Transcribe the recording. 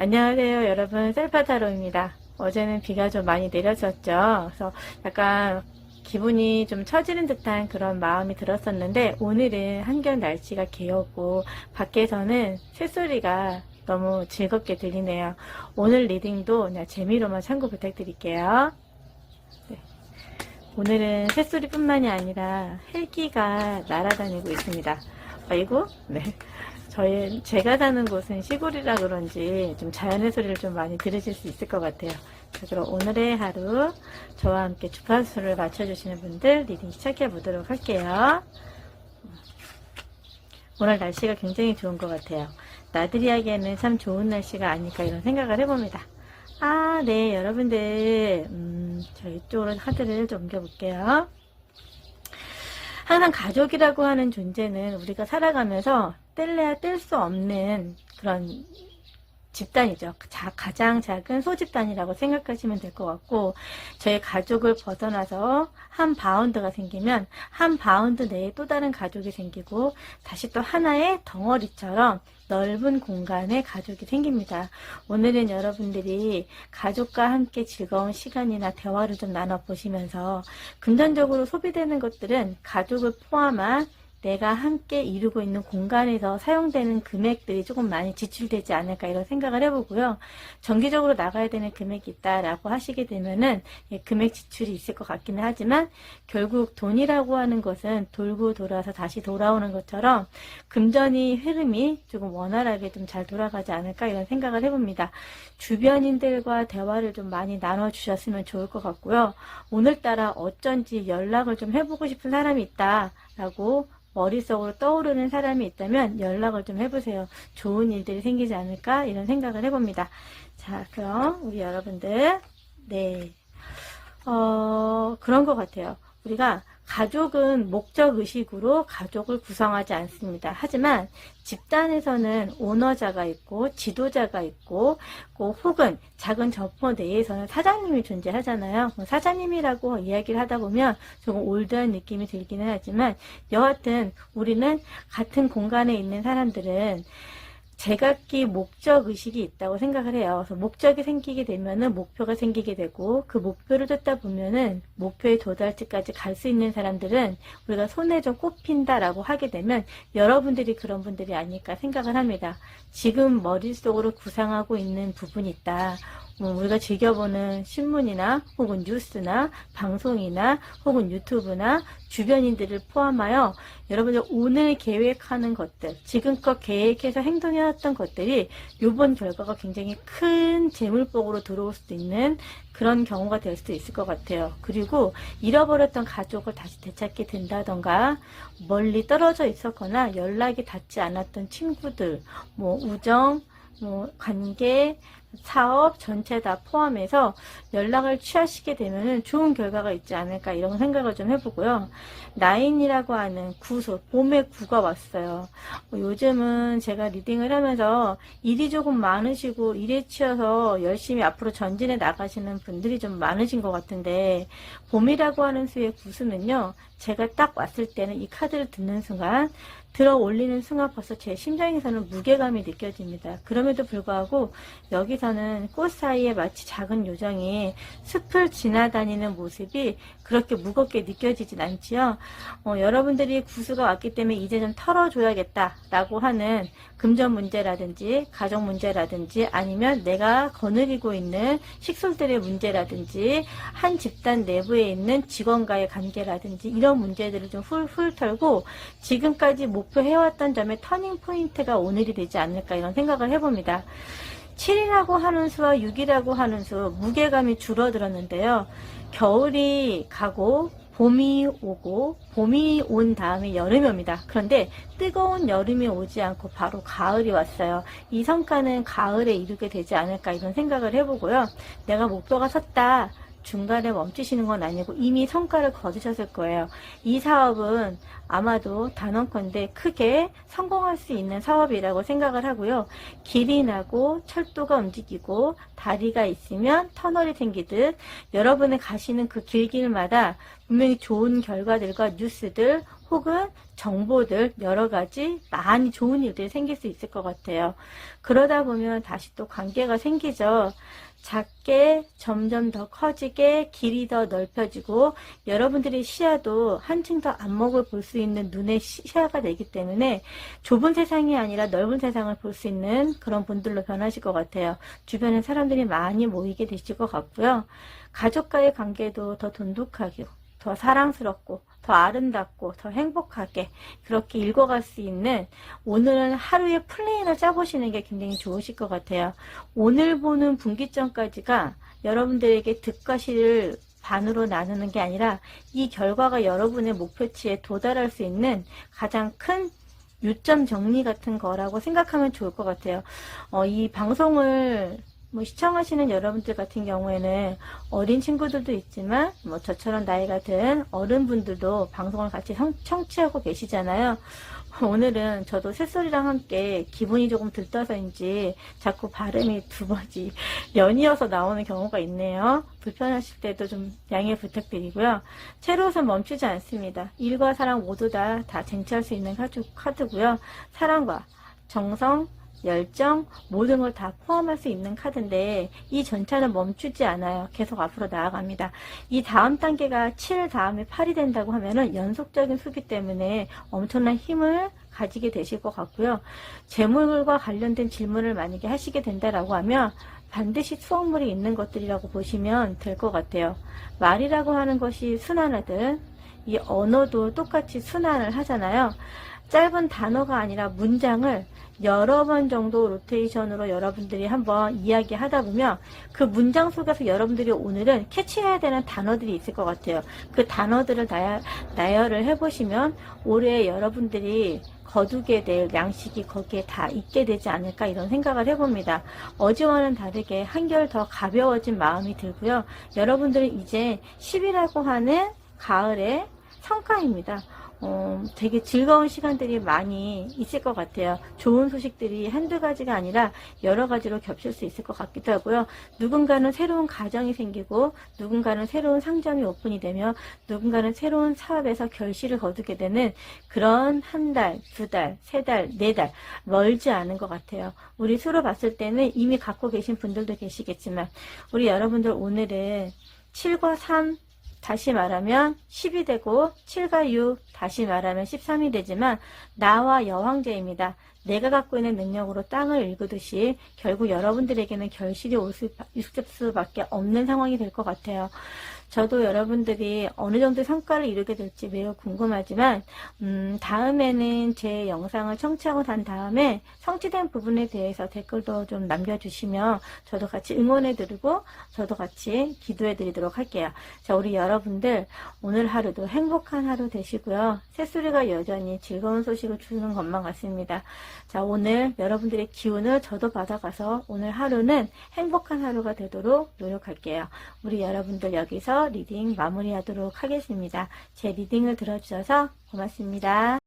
안녕하세요 여러분, 셀파타로입니다. 어제는 비가 좀 많이 내렸었죠. 그래서 약간 기분이 좀 처지는 듯한 그런 마음이 들었었는데, 오늘은 한결 날씨가 개었고 밖에서는 새소리가 너무 즐겁게 들리네요. 오늘 리딩도 그냥 재미로만 참고 부탁드릴게요. 네. 오늘은 새소리뿐만이 아니라 헬기가 날아다니고 있습니다. 아이고, 네. 제가 사는 곳은 시골이라 그런지 좀 자연의 소리를 좀 많이 들으실 수 있을 것 같아요. 자, 그럼 오늘의 하루 저와 함께 주파수를 맞춰주시는 분들 리딩 시작해 보도록 할게요. 오늘 날씨가 굉장히 좋은 것 같아요. 나들이 하기에는 참 좋은 날씨가 아닐까 이런 생각을 해봅니다. 네, 여러분들 저 이쪽으로 카드를 좀 옮겨볼게요. 항상 가족이라고 하는 존재는 우리가 살아가면서 뗄래야 뗄 수 없는 그런 집단이죠. 가장 작은 소집단이라고 생각하시면 될 것 같고, 저희 가족을 벗어나서 한 바운드가 생기면 한 바운드 내에 또 다른 가족이 생기고, 다시 또 하나의 덩어리처럼 넓은 공간에 가족이 생깁니다. 오늘은 여러분들이 가족과 함께 즐거운 시간이나 대화를 좀 나눠보시면서 금전적으로 소비되는 것들은 가족을 포함한 내가 함께 이루고 있는 공간에서 사용되는 금액들이 조금 많이 지출되지 않을까 이런 생각을 해보고요. 정기적으로 나가야 되는 금액이 있다라고 하시게 되면은 금액 지출이 있을 것 같기는 하지만, 결국 돈이라고 하는 것은 돌고 돌아서 다시 돌아오는 것처럼 금전의 흐름이 조금 원활하게 좀 잘 돌아가지 않을까 이런 생각을 해봅니다. 주변인들과 대화를 좀 많이 나눠주셨으면 좋을 것 같고요. 오늘따라 어쩐지 연락을 좀 해보고 싶은 사람이 있다라고 머릿속으로 떠오르는 사람이 있다면 연락을 좀 해보세요. 좋은 일들이 생기지 않을까 이런 생각을 해봅니다. 자, 그럼 우리 여러분들, 네, 그런 것 같아요. 우리가 가족은 목적의식으로 가족을 구성하지 않습니다. 하지만 집단에서는 오너자가 있고 지도자가 있고, 혹은 작은 점포 내에서는 사장님이 존재하잖아요. 사장님이라고 이야기를 하다 보면 조금 올드한 느낌이 들기는 하지만, 여하튼 우리는 같은 공간에 있는 사람들은 제각기 목적의식이 있다고 생각을 해요. 그래서 목적이 생기게 되면은 목표가 생기게 되고, 그 목표를 듣다 보면은 목표의 도달지까지 갈 수 있는 사람들은 우리가 손에 좀 꼽힌다라고 하게 되면 여러분들이 그런 분들이 아닐까 생각을 합니다. 지금 머릿속으로 구상하고 있는 부분이 있다. 우리가 즐겨보는 신문이나 혹은 뉴스나 방송이나 혹은 유튜브나 주변인들을 포함하여 여러분들 오늘 계획하는 것들, 지금껏 계획해서 행동해왔던 것들이 요번 결과가 굉장히 큰 재물복으로 들어올 수도 있는 그런 경우가 될 수도 있을 것 같아요. 그리고 잃어버렸던 가족을 다시 되찾게 된다던가, 멀리 떨어져 있었거나 연락이 닿지 않았던 친구들, 우정, 관계, 사업 전체 다 포함해서 연락을 취하시게 되면 좋은 결과가 있지 않을까 이런 생각을 좀 해보고요. 나인이라고 하는 구수, 봄의 구가 왔어요. 요즘은 제가 리딩을 하면서 일이 조금 많으시고 일에 치여서 열심히 앞으로 전진해 나가시는 분들이 좀 많으신 것 같은데, 봄이라고 하는 수의 구수는요, 제가 딱 왔을 때는 이 카드를 듣는 순간, 들어 올리는 순간 벌써 제 심장에서는 무게감이 느껴집니다. 그럼에도 불구하고 여기서는 꽃 사이에 마치 작은 요정이 숲을 지나다니는 모습이 그렇게 무겁게 느껴지진 않지요. 여러분들이 구수가 왔기 때문에 이제 좀 털어줘야겠다라고 하는 금전 문제라든지 가정 문제라든지, 아니면 내가 거느리고 있는 식솔들의 문제라든지, 한 집단 내부에 있는 직원과의 관계라든지, 이런 문제들을 좀 훌훌 털고 지금까지 목표해왔던 점의 터닝 포인트가 오늘이 되지 않을까 이런 생각을 해봅니다. 7이라고 하는 수와 6이라고 하는 수, 무게감이 줄어들었는데요. 겨울이 가고 봄이 오고, 봄이 온 다음에 여름이 옵니다. 그런데 뜨거운 여름이 오지 않고 바로 가을이 왔어요. 이 성과는 가을에 이루게 되지 않을까 이런 생각을 해보고요. 내가 목표가 섰다, 중간에 멈추시는 건 아니고 이미 성과를 거두셨을 거예요. 이 사업은 아마도 단언컨대 크게 성공할 수 있는 사업이라고 생각을 하고요. 길이 나고 철도가 움직이고 다리가 있으면 터널이 생기듯 여러분이 가시는 그 길길마다 분명히 좋은 결과들과 뉴스들 혹은 정보들 여러 가지 많이 좋은 일들이 생길 수 있을 것 같아요. 그러다 보면 다시 또 관계가 생기죠. 작게 점점 더 커지게 길이 더 넓혀지고 여러분들의 시야도 한층 더 안목을 볼 수 있는 눈의 시야가 되기 때문에 좁은 세상이 아니라 넓은 세상을 볼 수 있는 그런 분들로 변하실 것 같아요. 주변에 사람들이 많이 모이게 되실 것 같고요. 가족과의 관계도 더 돈독하고 더 사랑스럽고 더 아름답고 더 행복하게 그렇게 읽어갈 수 있는 오늘은 하루의 플랜을 짜보시는 게 굉장히 좋으실 것 같아요. 오늘 보는 분기점까지가 여러분들에게 득과 실을 반으로 나누는 게 아니라 이 결과가 여러분의 목표치에 도달할 수 있는 가장 큰 요점 정리 같은 거라고 생각하면 좋을 것 같아요. 이 방송을 시청하시는 여러분들 같은 경우에는 어린 친구들도 있지만 저처럼 나이가 든 어른분들도 방송을 같이 청취하고 계시잖아요. 오늘은 저도 새소리랑 함께 기분이 조금 들떠서인지 자꾸 발음이 두 번이 연이어서 나오는 경우가 있네요. 불편하실 때도 좀 양해 부탁드리고요. 채로웃은 멈추지 않습니다. 일과 사랑 모두 다 쟁취할 수 있는 카드고요. 사랑과 정성, 열정 모든 걸 다 포함할 수 있는 카드인데 이 전차는 멈추지 않아요. 계속 앞으로 나아갑니다. 이 다음 단계가 7 다음에 8이 된다고 하면은 연속적인 수기 때문에 엄청난 힘을 가지게 되실 것 같고요. 재물과 관련된 질문을 만약에 하시게 된다라고 하면 반드시 수확물이 있는 것들이라고 보시면 될 것 같아요. 말이라고 하는 것이 순환하듯 이 언어도 똑같이 순환을 하잖아요. 짧은 단어가 아니라 문장을 여러 번 정도 로테이션으로 여러분들이 한번 이야기하다 보면 그 문장 속에서 여러분들이 오늘은 캐치해야 되는 단어들이 있을 것 같아요. 그 단어들을 나열을 해보시면 올해 여러분들이 거두게 될 양식이 거기에 다 있게 되지 않을까 이런 생각을 해봅니다. 어제와는 다르게 한결 더 가벼워진 마음이 들고요. 여러분들은 이제 10이라고 하는 가을의 성과입니다. 되게 즐거운 시간들이 많이 있을 것 같아요. 좋은 소식들이 한두 가지가 아니라 여러 가지로 겹칠 수 있을 것 같기도 하고요. 누군가는 새로운 가정이 생기고 누군가는 새로운 상점이 오픈이 되며 누군가는 새로운 사업에서 결실을 거두게 되는 그런 한 달, 두 달, 세 달, 네 달 멀지 않은 것 같아요. 우리 수로 봤을 때는 이미 갖고 계신 분들도 계시겠지만 우리 여러분들 오늘은 7과 3 다시 말하면 10이 되고 7과 6 다시 말하면 13이 되지만 나와 여왕제입니다. 내가 갖고 있는 능력으로 땅을 읽으듯이 결국 여러분들에게는 결실이 있을 수밖에 없는 상황이 될 것 같아요. 저도 여러분들이 어느 정도 성과를 이루게 될지 매우 궁금하지만 다음에는 제 영상을 청취하고 난 다음에 성취된 부분에 대해서 댓글도 좀 남겨주시면 저도 같이 응원해드리고 저도 같이 기도해드리도록 할게요. 자, 우리 여러분들 오늘 하루도 행복한 하루 되시고요. 새소리가 여전히 즐거운 소식을 주는 것만 같습니다. 자, 오늘 여러분들의 기운을 저도 받아가서 오늘 하루는 행복한 하루가 되도록 노력할게요. 우리 여러분들 여기서 리딩 마무리하도록 하겠습니다. 제 리딩을 들어주셔서 고맙습니다.